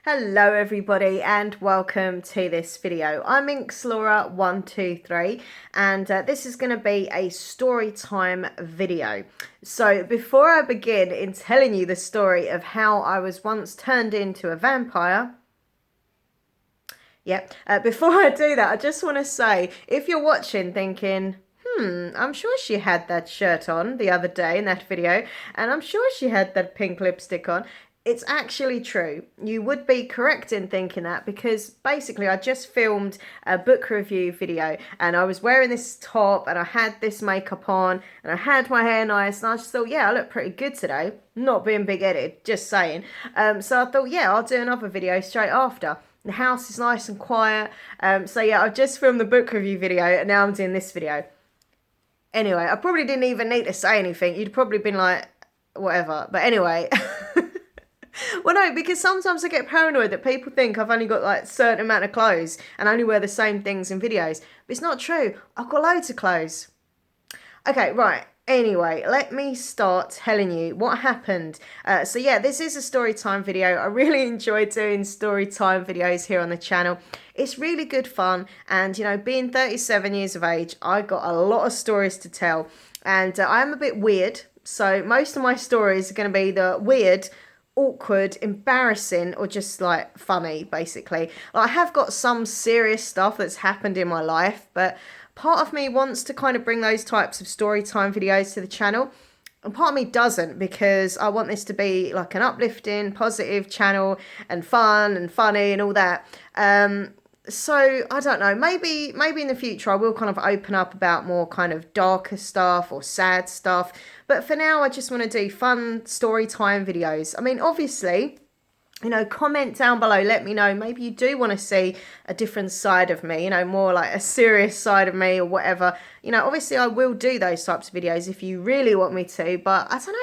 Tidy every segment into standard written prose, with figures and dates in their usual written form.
Hello everybody and welcome to this video. I'm Inxlora123 and this is going to be a story time video. So before I begin in telling you the story of how I was once turned into a vampire, before I do that, I just want to say, if you're watching thinking, I'm sure she had that shirt on the other day in that video, and I'm sure she had that pink lipstick on. It's actually true. You would be correct in thinking that because basically I just filmed a book review video and I was wearing this top and I had this makeup on and I had my hair nice and I just thought, yeah, I look pretty good today. Not being big-headed, just saying. So I thought, yeah, I'll do another video straight after. The house is nice and quiet. So yeah, I've just filmed the book review video and now I'm doing this video. Anyway, I probably didn't even need to say anything. You'd probably been like, whatever. But anyway. Well, no, because sometimes I get paranoid that people think I've only got like a certain amount of clothes and only wear the same things in videos. But it's not true. I've got loads of clothes. Okay, right. Anyway, let me start telling you what happened. So yeah, this is a story time video. I really enjoy doing story time videos here on the channel. It's really good fun. And, you know, being 37 years of age, I got a lot of stories to tell. And I'm a bit weird. So most of my stories are going to be the weird, awkward, embarrassing, or just like funny, basically. I have got some serious stuff that's happened in my life, but part of me wants to kind of bring those types of story time videos to the channel, and part of me doesn't, because I want this to be like an uplifting, positive channel and fun and funny and all that. So I don't know, maybe in the future I will kind of open up about more kind of darker stuff or sad stuff. But for now, I just want to do fun story time videos. I mean, obviously, you know, comment down below, let me know. Maybe you do want to see a different side of me, you know, more like a serious side of me or whatever. You know, obviously I will do those types of videos if you really want me to, but I don't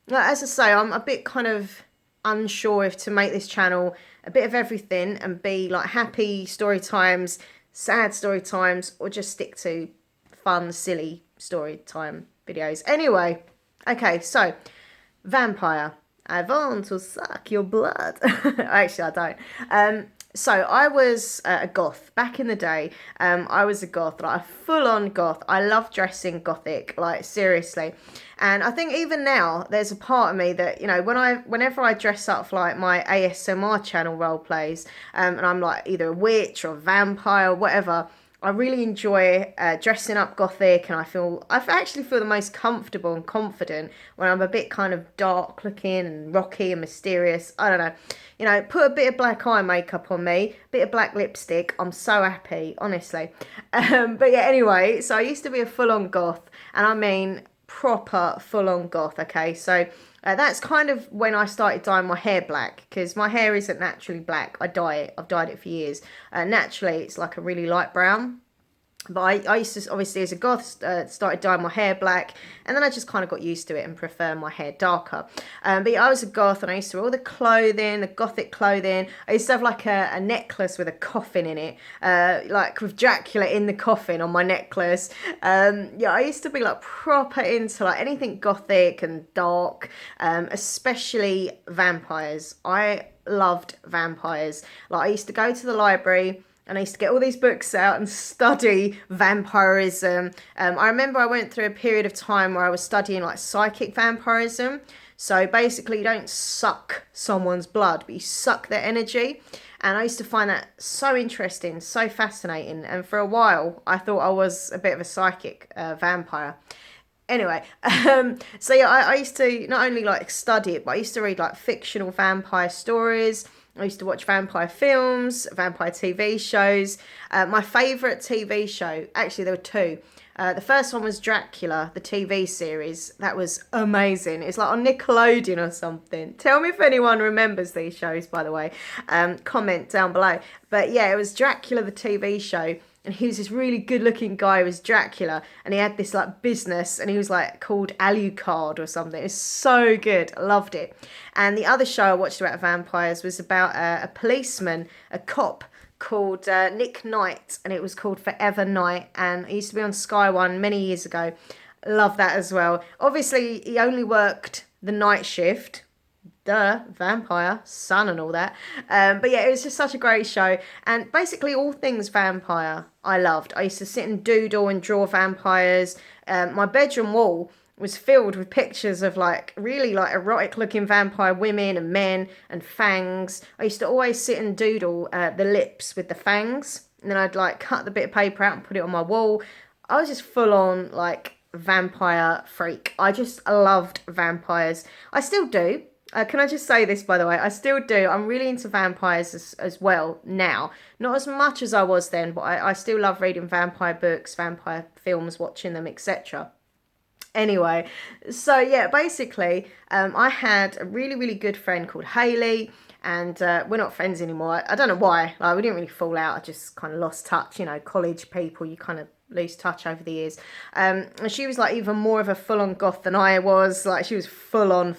know. As I say, I'm a bit kind of unsure if to make this channel a bit of everything and be like happy story times, sad story times, or just stick to fun, silly story time videos. Anyway, okay, so vampire. I want to suck your blood. Actually, I don't. So I was a goth back in the day. I was a goth, like a full-on goth. I love dressing gothic, like seriously. And I think even now, there's a part of me that, you know, whenever I dress up for like my ASMR channel role plays, and I'm like either a witch or a vampire or whatever, I really enjoy dressing up gothic, and I actually feel the most comfortable and confident when I'm a bit kind of dark looking and rocky and mysterious. I don't know. You know, put a bit of black eye makeup on me, a bit of black lipstick. I'm so happy, honestly. But yeah, anyway, so I used to be a full-on goth, and I mean proper full-on goth, okay? So that's kind of when I started dyeing my hair black, because my hair isn't naturally black. I dye it. I've dyed it for years. Naturally, it's like a really light brown. But I used to, obviously, as a goth, started dyeing my hair black, and then I just kind of got used to it and prefer my hair darker. But yeah, I was a goth, and I used to wear all the clothing, the gothic clothing. I used to have like a necklace with a coffin in it, like with Dracula in the coffin on my necklace. Yeah, I used to be like proper into like anything gothic and dark, especially vampires. I loved vampires. Like I used to go to the library, and I used to get all these books out and study vampirism. I remember I went through a period of time where I was studying like psychic vampirism. So basically you don't suck someone's blood, but you suck their energy. And I used to find that so interesting, so fascinating. And for a while, I thought I was a bit of a psychic vampire. Anyway, so yeah, I used to not only like study it, but I used to read like fictional vampire stories. I used to watch vampire films, vampire TV shows. My favourite TV show, actually there were two. The first one was Dracula, the TV series. That was amazing. It's like on Nickelodeon or something. Tell me if anyone remembers these shows, by the way. Comment down below. But yeah, it was Dracula, the TV show. And he was this really good looking guy who was Dracula, and he had this like business, and he was like called Alucard or something. It was so good. I loved it. And the other show I watched about vampires was about a policeman, a cop called Nick Knight, and it was called Forever Night, and it used to be on Sky One many years ago. Love that as well. Obviously, he only worked the night shift, duh, vampire, sun and all that. But yeah, it was just such a great show. And basically all things vampire, I loved. I used to sit and doodle and draw vampires. My bedroom wall was filled with pictures of like really like erotic looking vampire women and men and fangs. I used to always sit and doodle the lips with the fangs. And then I'd like cut the bit of paper out and put it on my wall. I was just full on like vampire freak. I just loved vampires. I still do. Can I just say this, by the way? I still do. I'm really into vampires as well now. Not as much as I was then, but I still love reading vampire books, vampire films, watching them, etc. Anyway, so yeah, basically, I had a really, really good friend called Hayley, and we're not friends anymore. I don't know why. Like, we didn't really fall out. I just kind of lost touch. You know, college people, you kind of lose touch over the years. And she was like even more of a full-on goth than I was. Like, she was full-on.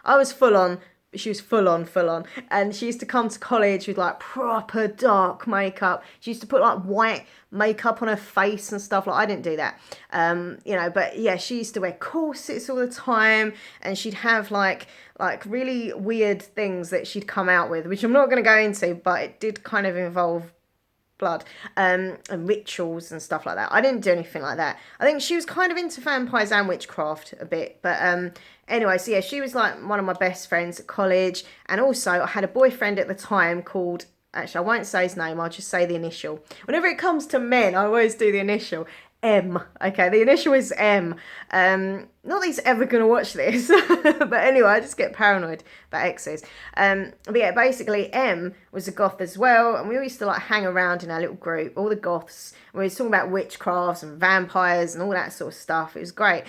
I was full-on, but she was full-on. And she used to come to college with like proper dark makeup. She used to put like white makeup on her face and stuff. Like, I didn't do that. You know, but yeah, she used to wear corsets all the time, and she'd have like really weird things that she'd come out with, which I'm not going to go into, but it did kind of involve blood and rituals and stuff like that. I didn't do anything like that. I think she was kind of into vampires and witchcraft a bit, but anyway, so yeah, she was like one of my best friends at college. And also I had a boyfriend at the time called, actually I won't say his name, I'll just say the initial. Whenever it comes to men, I always do the initial. M. Okay, the initial is M. Not that he's ever going to watch this, but anyway, I just get paranoid about exes. But yeah, basically M was a goth as well, and we used to like hang around in our little group, all the goths, and we were talking about witchcrafts and vampires and all that sort of stuff. It was great.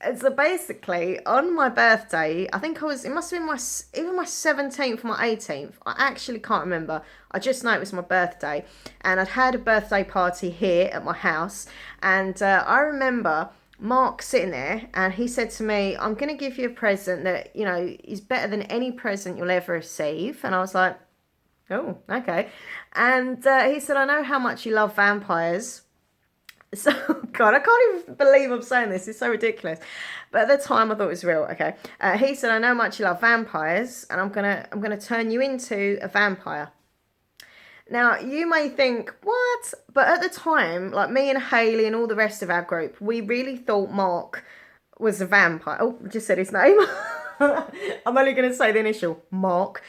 And so basically, on my birthday, I think it must have been either my 17th or my 18th. I actually can't remember. I just know it was my birthday. And I'd had a birthday party here at my house. And I remember Mark sitting there, and he said to me, I'm going to give you a present that, you know, is better than any present you'll ever receive. And I was like, oh, okay. And he said, I know how much you love vampires. So, God, I can't even believe I'm saying this. It's so ridiculous. But at the time, I thought it was real. Okay. He said, I know how much you love vampires, and I'm gonna turn you into a vampire. Now, you may think, what? But at the time, like me and Hayley and all the rest of our group, we really thought Mark was a vampire. Oh, I just said his name. I'm only going to say the initial, Mark.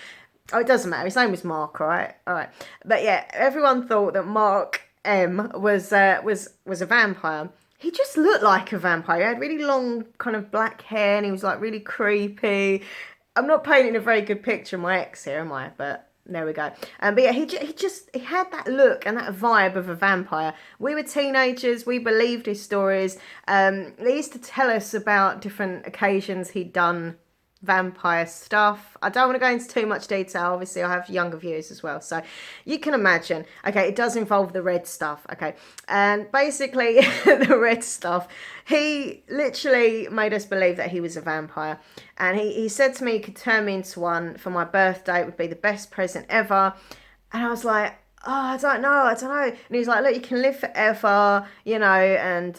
Oh, it doesn't matter. His name was Mark, all right? All right. But yeah, everyone thought that Mark M was a vampire. He just looked like a vampire. He had really long kind of black hair, and he was like really creepy. I'm not painting a very good picture of my ex here, am I? But there we go. But yeah, he had that look and that vibe of a vampire. We were teenagers. We believed his stories. They used to tell us about different occasions he'd done vampire stuff. I don't want to go into too much detail. Obviously, I have younger viewers as well, so you can imagine. Okay, it does involve the red stuff. Okay, and basically the red stuff, he literally made us believe that he was a vampire, and he said to me he could turn me into one for my birthday. It would be the best present ever. And I was like, oh, I don't know. And he was like, look, you can live forever, you know, and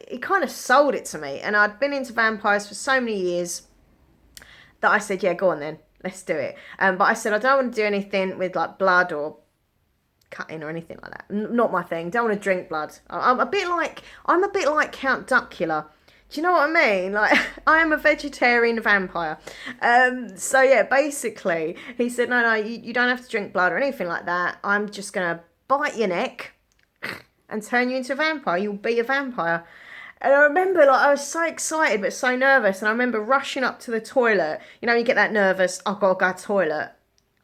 he kind of sold it to me. And I'd been into vampires for so many years that I said, yeah, go on then, let's do it. But I said, I don't want to do anything with like blood or cutting or anything like that. Not my thing. Don't want to drink blood. I'm a bit like Count Duckula. Do you know what I mean? Like, I am a vegetarian vampire. So yeah, basically, he said, no, you don't have to drink blood or anything like that. I'm just gonna bite your neck and turn you into a vampire. You'll be a vampire. And I remember, like, I was so excited but so nervous. And I remember rushing up to the toilet. You know, you get that nervous, I've got to go to the toilet.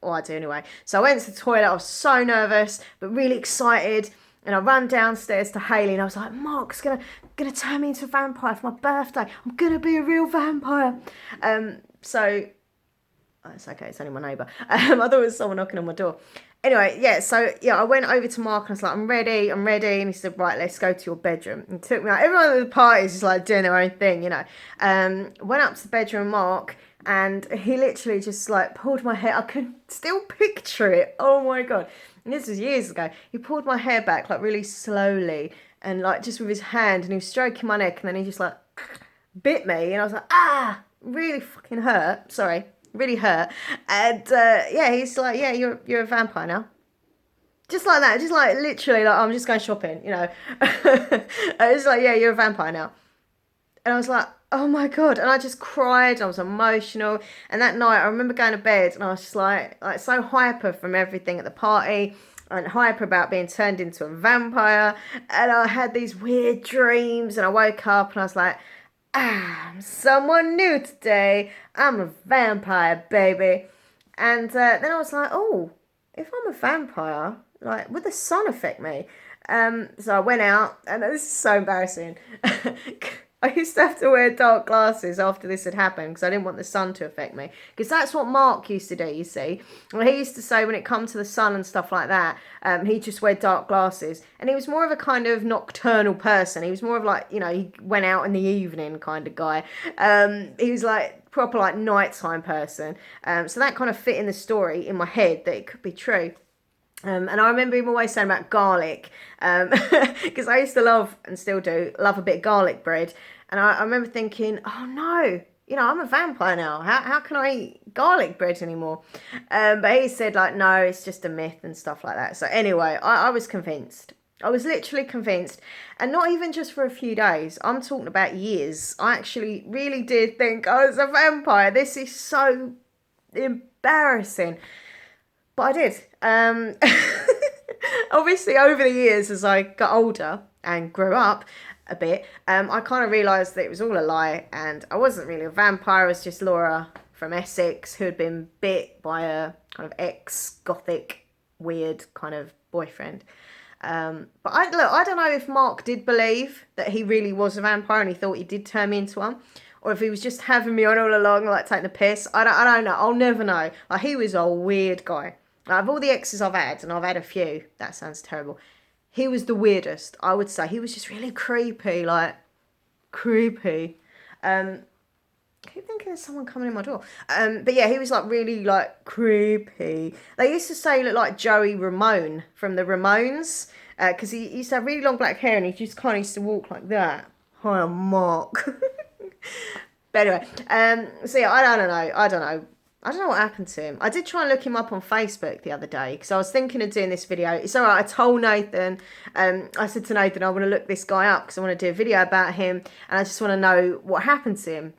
Or I do anyway. So I went to the toilet. I was so nervous but really excited. And I ran downstairs to Hayley and I was like, Mark's gonna turn me into a vampire for my birthday. I'm gonna be a real vampire. So, oh, it's okay, it's only my neighbour. I thought it was someone knocking on my door. Anyway, yeah, so yeah, I went over to Mark and I was like, I'm ready. And he said, right, let's go to your bedroom. And took me out. Everyone at the party is just like doing their own thing, you know. Went up to the bedroom of Mark and he literally just like pulled my hair. I can still picture it. Oh my God. And this was years ago. He pulled my hair back like really slowly and like just with his hand, and he was stroking my neck, and then he just like bit me and I was like, ah, really fucking hurt. Sorry. really hurt. And yeah, he's like, yeah, you're a vampire now. Just like that, just like literally, like I'm just going shopping, you know. It's like, yeah, you're a vampire now. And I was like, oh my God. And I just cried. I was emotional. And that night, I remember going to bed and I was just like so hyper from everything at the party and hyper about being turned into a vampire. And I had these weird dreams and I woke up and I was like, I'm someone new today. I'm a vampire, baby. And then I was like, oh, if I'm a vampire, like, would the sun affect me? So I went out, and this is so embarrassing. I used to have to wear dark glasses after this had happened because I didn't want the sun to affect me. Because that's what Mark used to do, you see. Well, he used to say when it comes to the sun and stuff like that, he'd just wear dark glasses. And he was more of a kind of nocturnal person. He was more of like, you know, he went out in the evening kind of guy. He was like proper like nighttime person. So that kind of fit in the story in my head that it could be true. And I remember him always saying about garlic, because I used to love, and still do, love a bit of garlic bread. And I remember thinking, oh no, you know, I'm a vampire now. How can I eat garlic bread anymore? But he said, like, no, it's just a myth and stuff like that. So anyway, I was convinced. I was literally convinced. And not even just for a few days. I'm talking about years. I actually really did think I was a vampire. This is so embarrassing. But I did. Obviously, over the years, as I got older and grew up a bit, I kind of realised that it was all a lie and I wasn't really a vampire. I was just Laura from Essex who had been bit by a kind of ex-gothic, weird kind of boyfriend. But I don't know if Mark did believe that he really was a vampire and he thought he did turn me into one. Or if he was just having me on all along, like taking the piss. I don't know. I'll never know. Like, he was a weird guy. Like, of all the exes I've had, and I've had a few, that sounds terrible. He was the weirdest, I would say. He was just really creepy, like, creepy. I keep thinking there's someone coming in my door. But yeah, he was like really like creepy. They used to say he looked like Joey Ramone from the Ramones. Because he used to have really long black hair and he just kind of used to walk like that. Hi, I'm Mark. But anyway, so yeah, I don't know. I don't know what happened to him. I did try and look him up on Facebook the other day because I was thinking of doing this video. It's all right. I told Nathan, I said to Nathan, I want to look this guy up because I want to do a video about him and I just want to know what happened to him.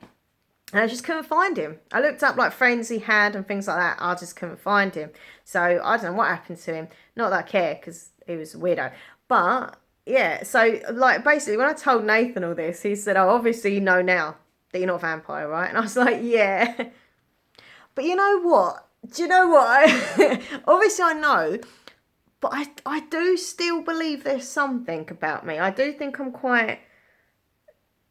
And I just couldn't find him. I looked up like friends he had and things like that. I just couldn't find him. So I don't know what happened to him. Not that I care because he was a weirdo. But yeah, so like basically when I told Nathan all this, he said, oh, obviously you know now that you're not a vampire, right? And I was like, yeah. But you know what? Do you know what? Obviously I know, but I do still believe there's something about me. I do think I'm quite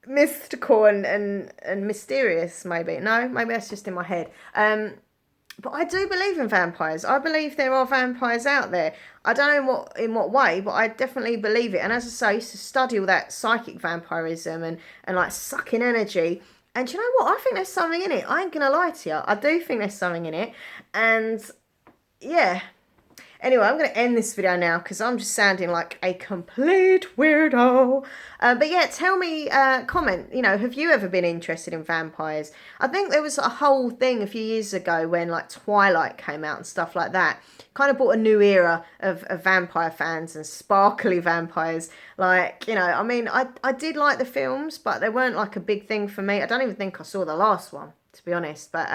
mystical and mysterious, maybe. No, maybe that's just in my head. But I do believe in vampires. I believe there are vampires out there. I don't know in what way, but I definitely believe it. And as I say, I used to study all that psychic vampirism and like sucking energy. And do you know what? I think there's something in it. I ain't gonna lie to you. I do think there's something in it. And yeah. Anyway, I'm going to end this video now because I'm just sounding like a complete weirdo. But yeah, tell me, comment, you know, have you ever been interested in vampires? I think there was a whole thing a few years ago when like Twilight came out and stuff like that. Kind of brought a new era of vampire fans and sparkly vampires. Like, you know, I mean, I did like the films, but they weren't like a big thing for me. I don't even think I saw the last one, to be honest. But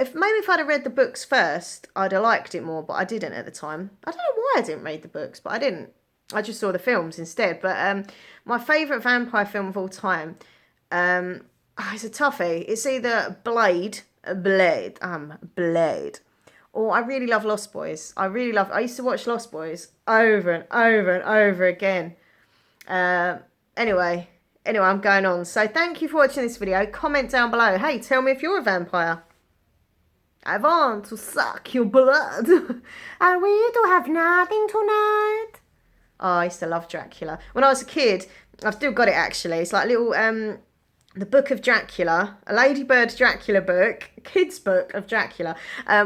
if I'd have read the books first, I'd have liked it more, but I didn't at the time. I don't know why I didn't read the books, but I didn't. I just saw the films instead. But my favourite vampire film of all time, it's a toughie. It's either Blade, or I really love Lost Boys. I used to watch Lost Boys over and over and over again. Anyway, I'm going on. So thank you for watching this video. Comment down below. Hey, tell me if you're a vampire. I want to suck your blood. And we don't have nothing tonight. Oh, I used to love Dracula. When I was a kid, I've still got it actually. It's like little, the Book of Dracula, a Ladybird Dracula book, a kid's book of Dracula,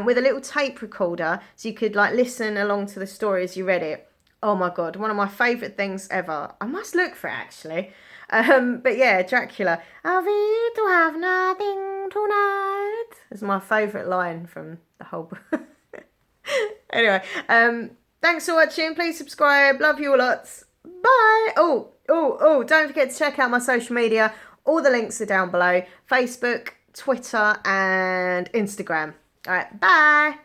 with a little tape recorder so you could like listen along to the story as you read it. Oh my God, one of my favourite things ever. I must look for it actually. But yeah, Dracula. Have you to have nothing tonight? Is my favourite line from the whole book. Anyway, thanks for watching. Please subscribe. Love you all lots. Bye. Oh, don't forget to check out my social media. All the links are down below. Facebook, Twitter, and Instagram. All right, bye.